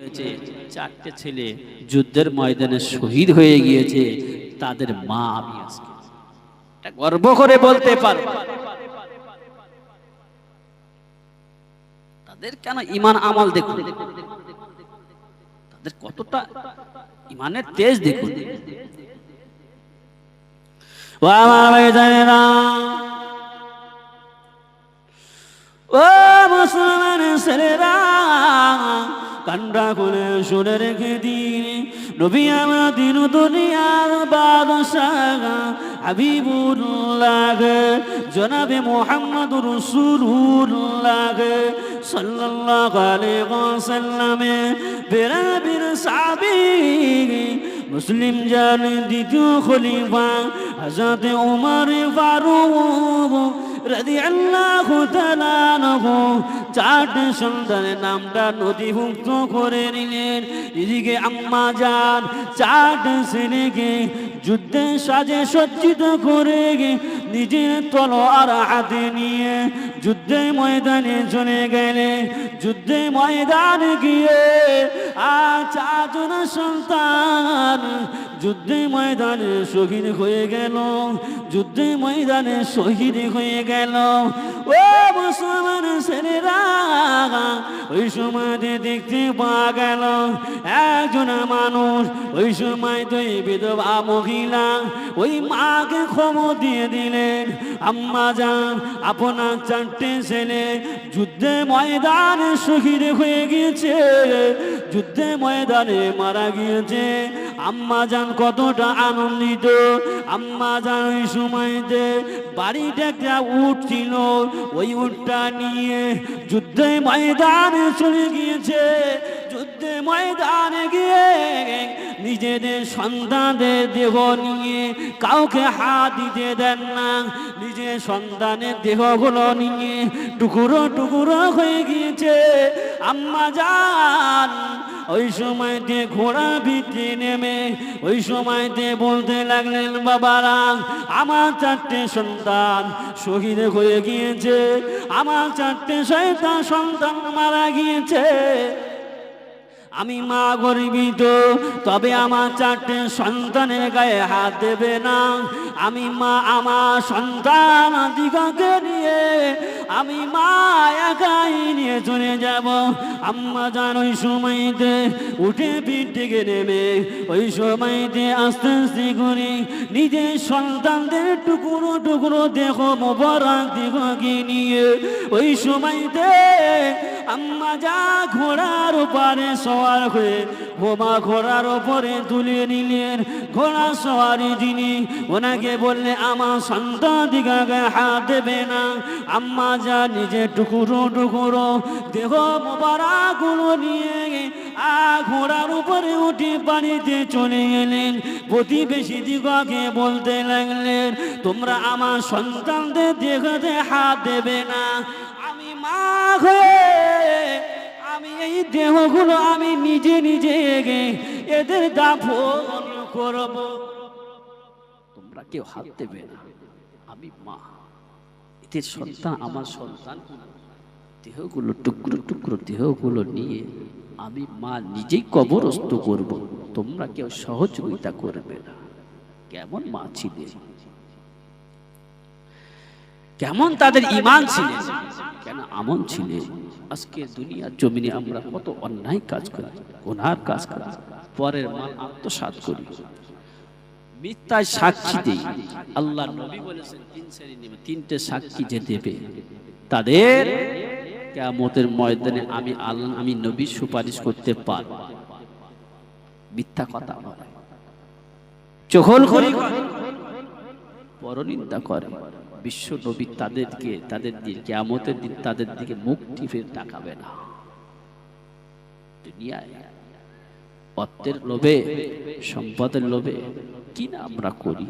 হয়েছে, চারটে ছেলে যুদ্ধের ময়দানে শহীদ হয়ে গিয়েছে, তাদের মা আমি আজকে এটা গর্ব করে বলতে পারবো। তাদের কেন ঈমান আমল দেখুন, তাদের কতটা ঈমানের তেজ দেখুন। ও আমার ভাইজানেরা, ও মুসলমান ছেলেরা, কান্ডা করে শুনে রেখে দিন, নবী আমার দিন দুনিয়ার বাদশাহ হাবিবুল্লাহ জনাবে মুহাম্মদুর রাসূলুল্লাহ সাল্লাল্লাহু আলাইহি ওয়াসাল্লাম বেরাবির সাহাবী মুসলিম জানের দ্বিতীয় খলিফা হযরত ওমর ফারুক রাদিয়াল্লাহু তাআলা আনহু চারটি সন্তানের নামটা নথিভুক্ত করে নিলেন। এদিকে আম্মা জান চারটি ছেলেকে যুদ্ধে সাজে সজ্জিত করে নিজের তলোয়ার হাতে নিয়ে যুদ্ধে ময়দানে চলে গেলে, যুদ্ধে ময়দানে গিয়ে চারজন সন্তান যুদ্ধে ময়দানে শহীদ হয়ে গেল, যুদ্ধে ময়দানে শহীদ হয়ে গেল। ও মুসলমান ছেলেরা, ওই সময়তে দেখতে পাওয়া গেল একজন মানুষ, ওই সময় তো বিধবা মহিলা ওই মাকে খবর দিয়ে দিলেন, আম্মা যান আপনার চারটে ছেলে যুদ্ধে ময়দানে শহীদ হয়ে গিয়েছে, যুদ্ধে ময়দানে মারা গিয়েছে। আম্মা যান কতটা আনন্দিত। আম্মা যান ওই সময়তে বাড়িতে একটা উট ছিল, ওই উটটা নিয়ে যুদ্ধে ময়দানে চলে গিয়েছে। যুদ্ধে ময়দানে গিয়ে নিজেদের সন্তানদের দেহ নিয়ে কাউকে হাত দিতে দেন না, নিজের সন্তানের দেহগুলো নিয়ে টুকরো টুকরো হয়ে গিয়েছে। আম্মা যান ওই সময়তে ঘোড়া ভিতরে নেমে ওই সময়তে বলতে লাগলেন, বাবারা আমার চারটে সন্তান শহীদ হয়ে গিয়েছে, আমার চারটে সন্তান মারা গিয়েছে, আমি মা গর্বিত, তবে আমার চারটে সন্তানের গায়ে হাত দেবে না। আমি মা আমার সন্তান দিগকে নিয়ে আমি মা একাই নিয়ে চলে যাব। আম্মা জান ওই সময়তে উঠে পিঠ থেকে নেমে ওই সময়তে আস্তে আস্তে করে নিজের সন্তানদের টুকরো টুকরো দেহ মোবারক দিগকে নিয়ে ওই সময়তে আম্মা যা ঘোড়ার উপরে সওয়ার হয়ে ঘোড়ার উপরে তুলে নিলেন। ঘোড়া সওয়ারি যিনি ওনাকে বললে আমার সন্তান দিগাকে হাত দেবে না। আম্মা যা নিজে টুকরো টুকরো দেহ মোবারকগুলো নিয়ে ঘোড়ার উপরে উঠে বাড়িতে চলে গেলেন। প্রতিবেশী দিগকে বলতে লাগলেন, তোমরা আমার সন্তানদের দেহতে হাত দেবে না, আমি মা হয়ে আমি এই দেহগুলো আমি নিজে নিজে এদের দাফন করব, তোমরা কেউ হাত দেবে না, আমি মা, এদের সন্তান আমার সন্তান দেহগুলো টুকরো টুকরো দেহগুলো নিয়ে আমি মা নিজেই কবরস্থ করব, তোমরা কেউ সহযোগিতা করবে না। কেমন মা ছিলেন, কেমন তাদের ঈমান ছিলেন, কেন আমল ছিলেন। আজকে দুনিয়ার জমিনে আমরা কত অন্যায় কাজ করি, গুনার কাজ করি, পরের মাল আত্মসাৎ করি, মিথ্যায় সাক্ষী দেই। আল্লাহ নবী বলেছেন তিনটে সাক্ষী যে দেবে তাদের কিয়ামতের ময়দানে আমি আল্লাহ আমি নবী সুপারিশ করতে পারব। মিথ্যা কথা বলে, চগলখড়ি করে, পরনিন্দা করে, বিশ্ব নবী তাদেরকে তাদের দিন কিয়ামতের দিন তাদের দিকে মুখ টিপে তাকাবে না। দুনিয়ায় অর্থের লোভে সম্পদের লোভে কি না আমরা করি।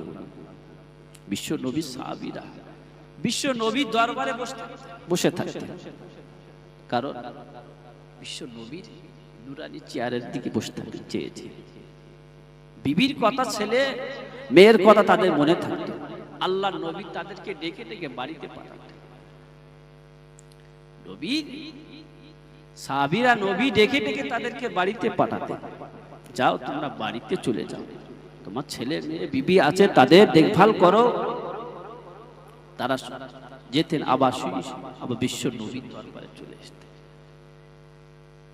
বিশ্ব নবী সাহাবীরা বিশ্ব নবীর দরবারে বসে থাকতেন, কারণ বিশ্ব নবীর নুরানি চেয়ারের দিকে বসে থাকতে চেয়েছে। বিবির কথা, ছেলে মেয়ের কথা তাদের মনে থাকতো। আল্লাহ নবী তাদেরকে ডেকে ডেকে বাড়িতে পাঠাতেন। নবী সাহাবীরা নবী ডেকে ডেকে তাদেরকে বাড়িতে পাঠাতেন, যাও তোমরা বাড়িতে চলে যাও, তোমার ছেলে মেয়ে বিবি আছে তাদের দেখভাল করো। তারা যেতেন, আবার আবার বিশ্ব নবীর দরবারে চলে আসতেন।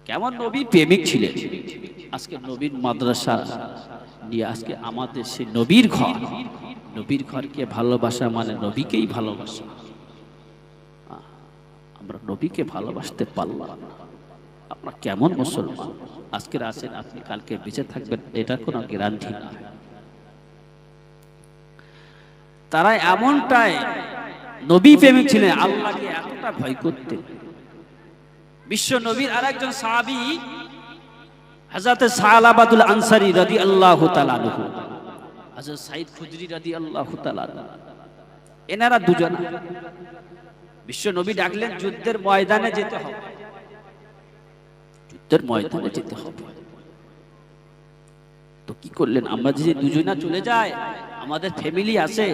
কেমন নবী প্রেমিক ছিলেন। আজকে নবীর মাদ্রাসা নিয়ে আজকে আমাদের সে নবীর ঘর, নবীর ঘরকে ভালোবাসা মানে নবীকেই ভালোবাসা। আমরা নবীকে ভালোবাসতে পারলাম না। আপনার কেমন মুসলমান আজকের আছেন, আপনি কালকে বেঁচে থাকবেন এটা কোনো গ্যারান্টি না। তারা এমনটাই নবী প্রেমিক ছিলেন, আল্লাহকে এতটা ভয় করতেন। বিশ্ব নবীর আরেকজন সাহাবী হযরত সালাবাতুল আনসারী রাদিয়াল্লাহু তাআলা আনহু, হযরত সাঈদ খুদরি রাদিয়াল্লাহু তাআলা, এনারা দুজন বিশ্ব নবী ডাকলেন যুদ্ধের ময়দানে যেতে হবে, যুদ্ধের ময়দানে যেতে হবে। তো কি করলেন, আমরা যে দুজনা চলে যায়, আমাদের ফ্যামিলি আছে,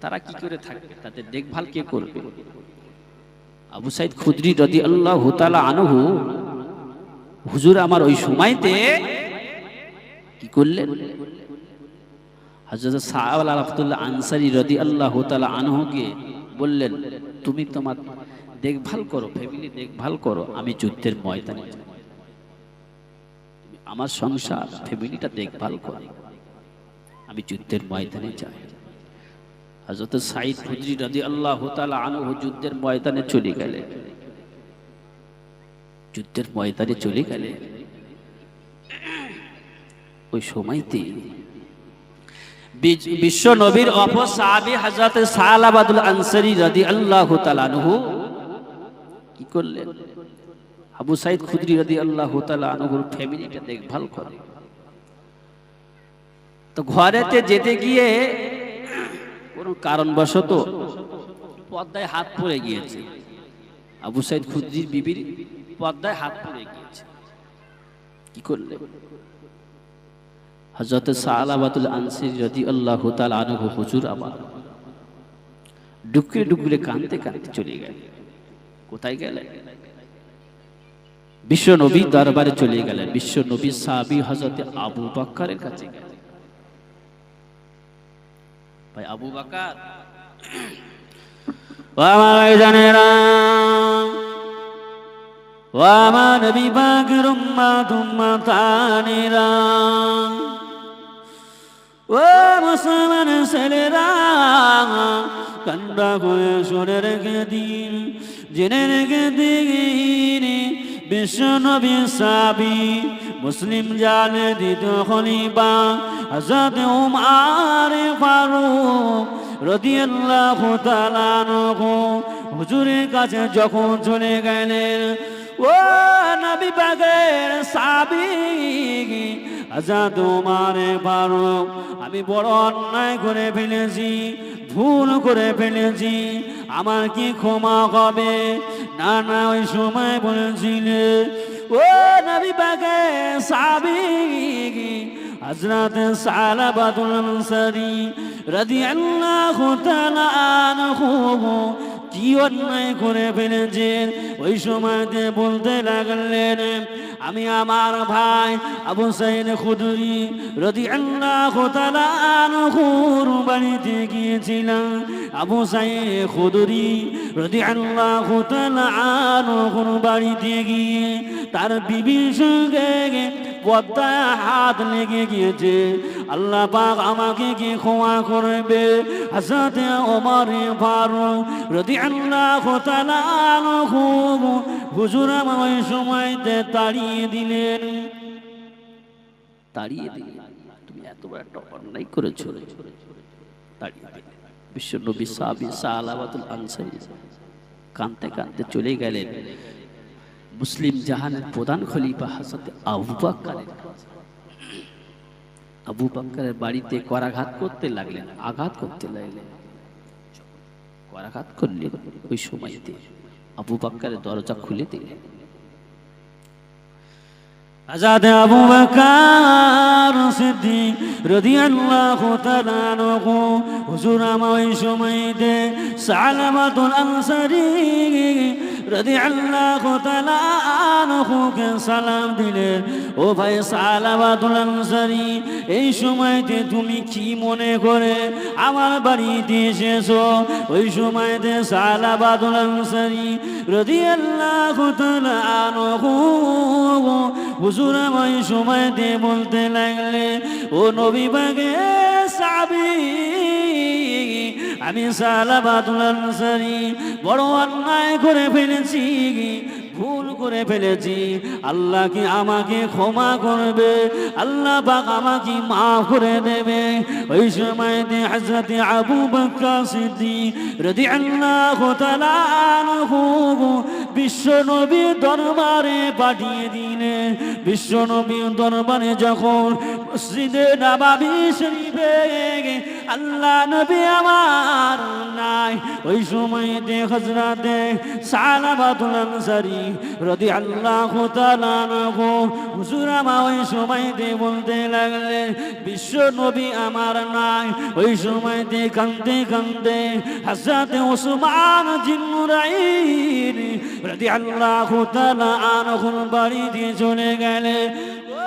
তারা কি করে থাকবে, তাদের দেখভাল কে করবে? আবু সাঈদ খুদরি রাদিয়াল্লাহু তাআলা আনহু, হুজুর আমার ওই সময়তে কি করলেন, হযরত সালাবাতুল আনসারী রাদিয়াল্লাহু তাআলা আনহুকে বললেন, তুমি তোমার দেখভাল করো, ফ্যামিলি দেখভাল করো, আমি যুদ্ধের ময়দানে যাই, তুমি আমার সংসার ফ্যামিলিটা দেখভাল করো, আমি যুদ্ধের ময়দানে যাই। হযরত সাঈদ খুদরি রাদিয়াল্লাহু তাআলা আনহু যুদ্ধের ময়দানে চলে গেলেন, যুদ্ধের ময়দানে চলে গেলেন। ওই সময়তে বিশ্ব নবীর অপর সাহাবী হযরত সালাবাতুল আনসারী রাদিয়াল্লাহু তাআলা আনহু কি করলেন, আবু সাঈদ খুদরি রাদিয়াল্লাহু তাআলা আনহুর ফ্যামিলিটা দেখভাল করে। তো ঘরেতে যেতে গিয়ে কোন কারণবশত পর্দায় হাত পড়ে গিয়েছে, আবু সাঈদ খুদরির বিবির পর্দায় হাত পড়ে গিয়েছে। কি করলেন, হযরত সালাবাতুল আনসারী রাদিয়াল্লাহু তাআলা আনহু হুজুর আবার ডুকরে ডুকরে কাঁদতে কাঁদতে চলে গেলেন। কোথায় গেলেন? বিশ্ব নবীর দরবারে চলে গেলেন। বিশ্ব নবীর সাহাবী হযরত আবু বকরের কাছে গেলেন। ভাই আবু বকর, ও আমার জানেরা, ও আমার নবী পাকের উম্মত উম্মতানেরা, ও মুসলমান ছেলেরা, কান্না করে শুনে রেখে দিন, জেনে রেখে দিন, বিশ্ব নবী সাহাবী মুসলিম জানে দ্বিতীয় খলিফা হযরত উমর ফারুক রাদিয়াল্লাহু তাআলা আনহু হুজুরের কাছে যখন চলে গেলেন, ও নবী পাকের সাহাবী হযরত উমর ফারুক, আমি বড় অন্যায় করে ফেলেছি, ভুল করে ফেলেছি, আমার কি ক্ষমা হবে? না না, ওই সময় বলেছিলেন, ও নবী পাকের সাহাবী হযরত সালাবাতুল আনসারী রাদিয়াল্লাহু তাআলা আনহু কি অন্যায় করে ফেলেছেন? ওই সময়তে বলতে লাগলেন, আমি আমার ভাই আবু সাঈদ খুদরি রাদিয়াল্লাহু তাআলা আনহুর বাড়িতে গিয়েছিলাম। আবু সাঈদ খুদরি রাদিয়াল্লাহু তাআলা আনহুর বাড়িতে গিয়ে তার বিবির সঙ্গে পর্দায় হাত লেগে গিয়েছে। আল্লাহ পাক আমাকে কি ক্ষমা করবে? হযরত ওমর ফারুক রাদিয়াল্লাহু তাআলা আনহু হুজুর আমার ওই সময়তে তাড়িয়ে দিলেন। তাড়িয়ে দিলেন, তুমি এত বড় একটা অন্যায় করেছো, তাড়িয়ে দিলেন। বিশ্ব নবী সাহাবী সালাবাতুল আনসারী কাঁদতে কাঁদতে চলে গেলেন মুসলিম জাহানের প্রধান খলিফা হযরত আবু বকরের কাছে। আবু বকরের বাড়িতে করাঘাত করতে লাগলেন, আঘাত করতে লাগলেন। করাঘাত করলেন, ওই সময়তে আবু বকরের দরজা খুলে দিলেন। হযরত আবু বকর সিদ্দিক রাদিয়াল্লাহু তাআলা আনহু হুজুর আমার ওই সময়তে সালামাতুল আনসারী রাদিয়াল্লাহু তাআলা আনহুকে সালাম দিলেন। ও ভাই সালামাতুল আনসারী, এই সময়তে তুমি কি মনে করে আমার বাড়িতে এসেছো? ওই সময়তে সালামাতুল আনসারী রাদিয়াল্লাহু তাআলা আনহু হুজুর আমার ওই সময়তে বলতে লাগলে, ও নবী পাকের সাহাবী, আমি সালামাতুল আনসারী বড় অন্যায় করে ফেলেছি, ভুল করে ফেলেছি। আল্লাহ কি আমাকে ক্ষমা করবে? আল্লাহ পাক আমাকে মাফ করে দেবে? ওই সময়তে হযরত আবু বকর সিদ্দিক রাদিয়াল্লাহু তাআলা আনহু বিশ্ব নবীর দরবারে পাঠিয়ে দিলেন। বিশ্ব নবীর দরবারে যখন মসজিদে নববী শরীফে আল্লাহ নবী আমার নাই, ওই সময়তে হযরত সালামাতুল আনসারী রাদিয়াল্লাহু তাআলা আনহু হুজুর আমার ওই সময়তে বলতে লাগলেন, বিশ্ব নবী আমার নাই। ওই সময়তে কাঁদতে কাঁদতে হযরত ওসমান জিন্নুরাইন রাদিয়াল্লাহু তাআলা আনহুর বাড়িতে চলে গেলেন। ও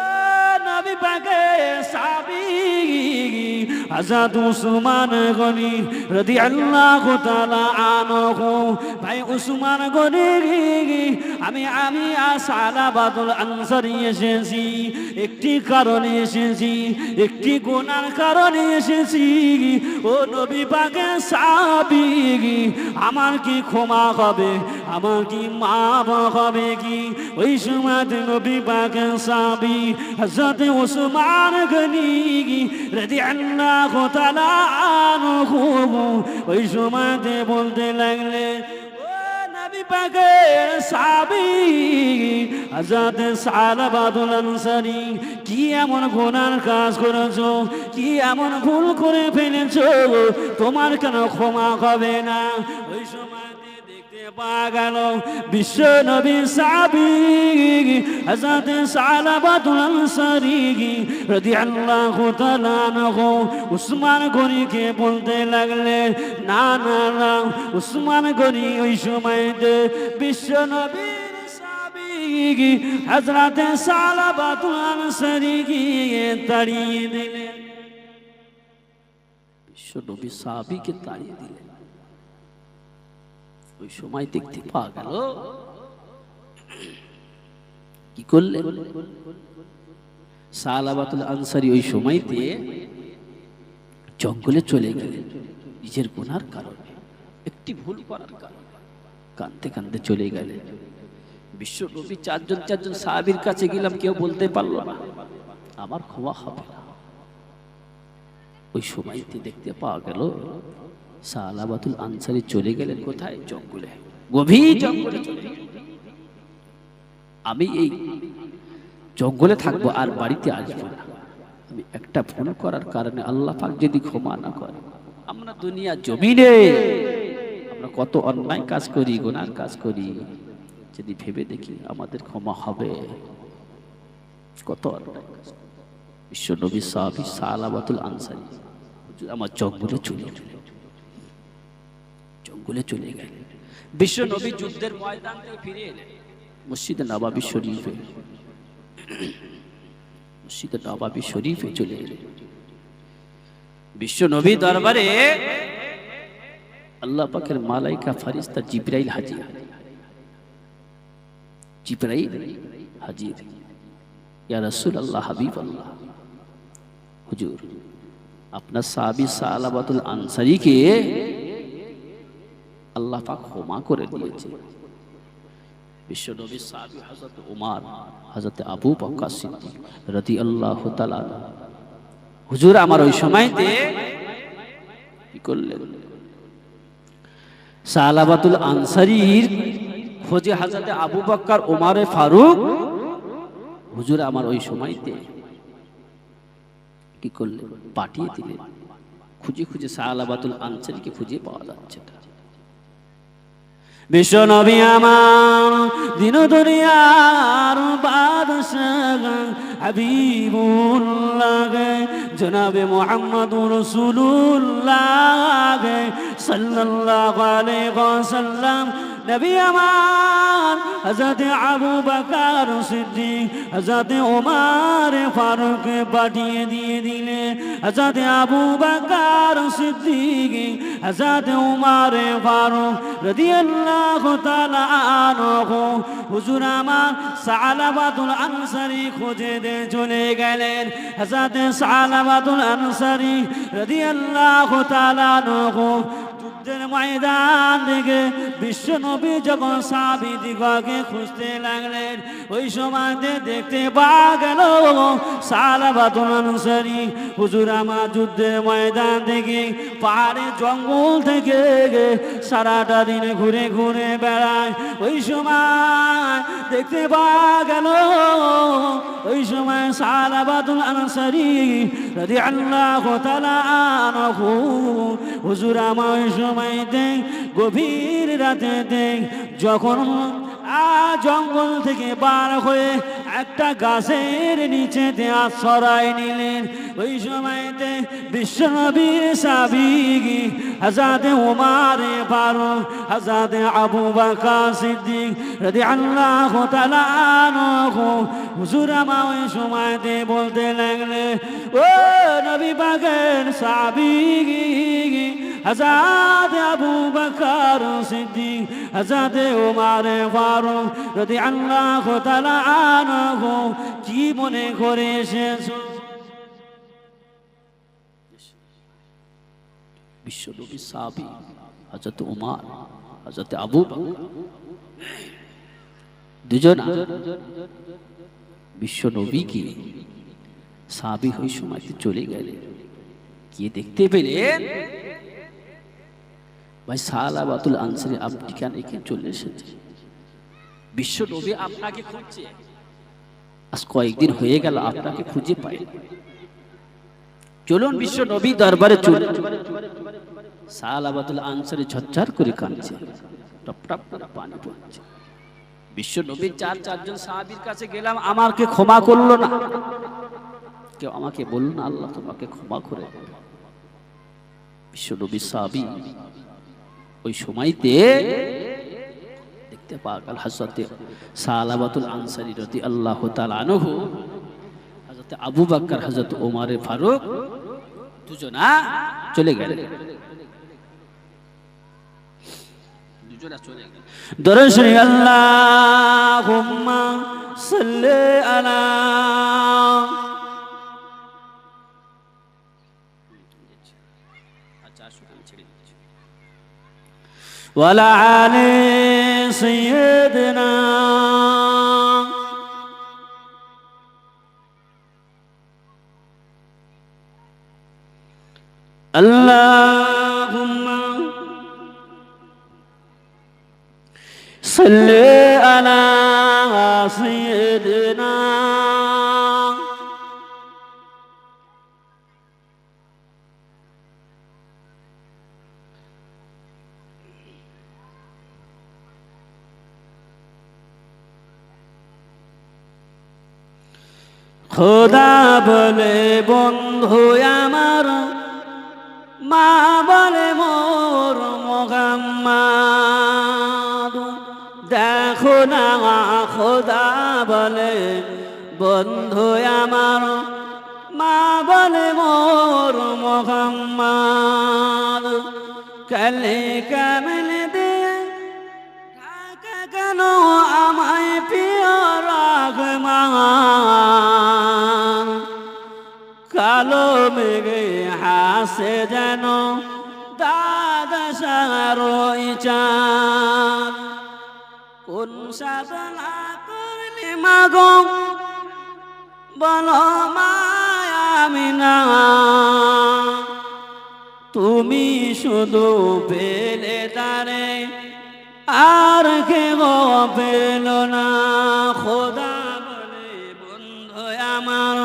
নবী পাকের সাহাবী হযরত উসমান গনি রাদিয়াল্লাহু তাআলা আনহু, ভাই উসমান গনি, আমি সালামাতুল আনসারী এসেছি একটি কারণে এসেছি, একটি গুনার কারণে এসেছি। ও নবী পাকের সাহাবী, আমার কি ক্ষমা হবে? আমার কি মাফ হবে কি? ওই সময়তে নবী পাকের সাহাবী হযরত উসমান গনি রাদিয়াল্লাহু তাআলা আনহু ওই সময়তে বলতে লাগলে, নবী পাকের সাহাবী হযরত সালামাতুল আনসারী, কি এমন গুনার কাজ করেছো? কি এমন ভুল করে ফেলেছো? তোমার কেন ক্ষমা হবে না? ওই সময় দেখতে পাওয়া গেল বিশ্ব নবীর সাহাবী হযরত সালামাতুল আনসারী রাদিয়াল্লাহু তাআলা আনহু উসমান গনিকে বলতে লাগলেন, না না না, উসমান গনি ওই সময়তে বিশ্ব নবীর সাহাবী হযরত সালামাতুল আনসারীকে তাড়িয়ে দিলেন। বিশ্ব নবী সাহাবীকে তাড়িয়ে দিলেন। ওই সময় দেখতে পাওয়া গেল কি করলেন সালামাতুল আনসারী ওই সময়তে জঙ্গলে চলে গেলেন নিজের গুনার কারণে, একটি ভুল করার কারণে কাঁদতে কাঁদতে চলে গেলেন। বিশ্ব নবী চারজন সাহাবীর কাছে গেলাম, কেউ বলতে পারলো না আমার ক্ষমা হবে না। ওই সময়তে দেখতে পাওয়া গেল সালামাতুল আনসারী চলে গেলেন কোথায়? জঙ্গলে, গভীর জঙ্গলে চলে গেলেন। আমি এই জঙ্গলে থাকবো, আর বাড়িতে আসবো না। আমি একটা ভুল করার কারণে আল্লাহ পাক যদি ক্ষমা না করে, আমরা দুনিয়া জমিনে আমরা কত অন্যায় কাজ করি, গুনার কাজ করি, যদি ভেবে দেখি আমাদের ক্ষমা হবে? কত অন্যায় কাজ। বিশ্ব নবী সাহাবী সালামাতুল আনসারী আমার জঙ্গলে চলে গেলেন। বিশ্ব নবী যুদ্ধের ময়দান থেকে ফিরে এলেন মসজিদে নববী শরীফে চলে এলেন। বিশ্ব নবী দরবারে আল্লাহ পাকের মালাইকা ফেরেশতা জিবরাইল হাজির। ইয়া রাসূলুল্লাহ, হাবিবাল্লাহ, হুজুর আপনার সাহাবী সালামাতুল আনসারীকে আল্লাহ পাক ক্ষমা করে দিয়েছে। বিশ্ব নবীর সাহাবী হযরত ওমর, হযরত আবু বকর সিদ্দিক রাদিয়াল্লাহু তাআলা, হুজুর আমার ওই সময়তে কি করলেন? সালামাতুল আনসারীর খোঁজে হযরত আবু বকর, ওমর ফারুক, হুজুর আমার ওই সময়তে কি করলেন? পাঠিয়ে দিলেন। খুঁজে সালামাতুল আনসারীকে খুঁজে পাওয়া যাচ্ছে না। বিশ্ব নবী আমার দিন দুনিয়ার বাদশাহ হাবিবুল্লাহ জনাবে মুহাম্মদুর রাসূলুল্লাহ সাল্লাল্লাহু আলাইহি ওয়াসাল্লাম নবী আমার হযরত আবু বকর সিদ্দিক হযরত ওমর ফারুক পাঠিয়ে দিলে হযরত আবু বকর সিদ্দিক হযরত ওমর ফারুক রাদিয়াল্লাহু তাআলা আনহু হুজুর আমার সালাবাতুল আনসারী খুঁজে চলে গেলেন হযরত সালাবাতুল আনসারী রাদিয়াল্লাহু তাআলা আনহু যুদ্ধের ময়দান থেকে বিশ্ব নবী যখন সাহাবীদিগকে খুঁজতে লাগলেন ওই সময়তে দেখতে পাওয়া গেল সালাবাতুল আনসারী হুজুর আমার যুদ্ধের ময়দান থেকে পাহাড়ে জঙ্গল থেকে সারাটা দিন ঘুরে ঘুরে বেড়ায় ওই সময় দেখতে পাওয়া গেল ওই সময় সালাবাতুল আনসারী রাদিয়াল্লাহু তাআলা আনহু হুজুর আমার ওই সময়তে গভীর রাতে যখন জঙ্গল থেকে বার হয়ে একটা গাছের নিচেতে আশ্রয় নিলেন ওই সময়তে বিশ্বনবীর সাহাবী হযরত ওমর ফারুক হযরত আবু বকর সিদ্দিক রাদিয়াল্লাহু তাআলা আনহু হুজুর আমার ওই সময়তে বলতে লাগলেন ও নবী পাকের সাহাবী হযরত আবু বকর সিদ্দিক হযরত ওমর ফারুক রাদিয়াল্লাহু তাআলা আনহু কি মনে করে এসেছো বিশ্বনবী সাহাবী হযরত ওমর হযরত আবু বকর দুজন বিশ্বনবী কি সাহাবী ওই সময়তে চলে গেলেন গিয়ে দেখতে পেলেন ভাই সালাবাতুল আনসারী আপনি কেন এখানে চলে এসেছেন বিশ্ব নবী আপনাকে খুঁজছে আজ কয়েকদিন হয়ে গেল আপনাকে খুঁজে পাই চলুন বিশ্ব নবী দরবারে চলুন সালাবাতুল আনসারী ঝরঝর করে কাঁদছে টপ টপ করে পানি পড়ছে বিশ্ব নবীর চারজন সাহাবীর কাছে গেলাম আমাকে ক্ষমা করলো না কেউ আমাকে বলল না আল্লাহ তোমাকে ক্ষমা করে বিশ্ব নবী সাহাবী ওই সময়তে দেখতে পাওয়া গেল হযরত সালাবাতুল আনসারী রাদিয়াল্লাহু তাআলা আনহু হযরত আবু বকর হযরত ওমর ফারুক দুজনা চলে গেলেন দরুদ শরীফ আল্লাহুম্মা সাল্লি আলা ওয়ালা আলি সাইয়্যিদিনা আল্লাহুম্মা সাল্লি আলা সাইয়্যিদিনা খোদা বলে বন্ধু আমার মা বলে মোর মুহাম্মদ দেখো না খোদা বলে বন্ধু আমার মা বলে মোর মুহাম্মদ কালে কামল দিয়ে কেন আমায় প্রিয় রাখমান কালো মেঘে হাসে যেন দাদা সারই চাঁদ কোন সাধনা করলে মাগো বলো মায়ামিনা তুমি শুধু পেলে তারে আর কেউ পেল না খোদা বলে বন্ধু আমার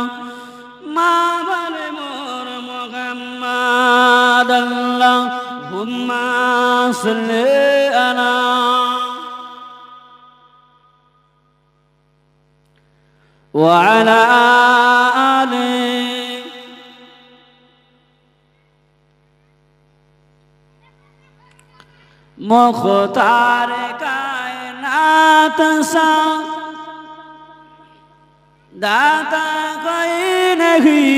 মা বলে মোর মুহাম্মদ আল্লাহুম্মা সাল্লি আলা وعلى آله मुख्तार कायनात सा दाता कोई नहीं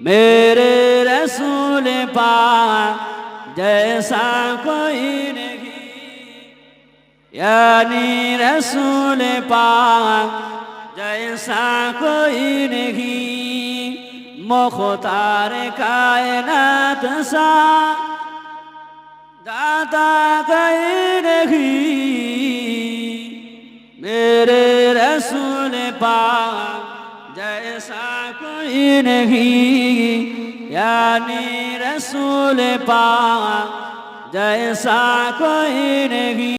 मेरे रसूल पाक जैसा कोई नहीं यानी रसूल पाक जैसा कोई नहीं मुख्तार कायनात सा दाता कोई नहीं मेरे रसूल पाक जैसा कोई नहीं यानी रसूल पाक जैसा कोई नहीं।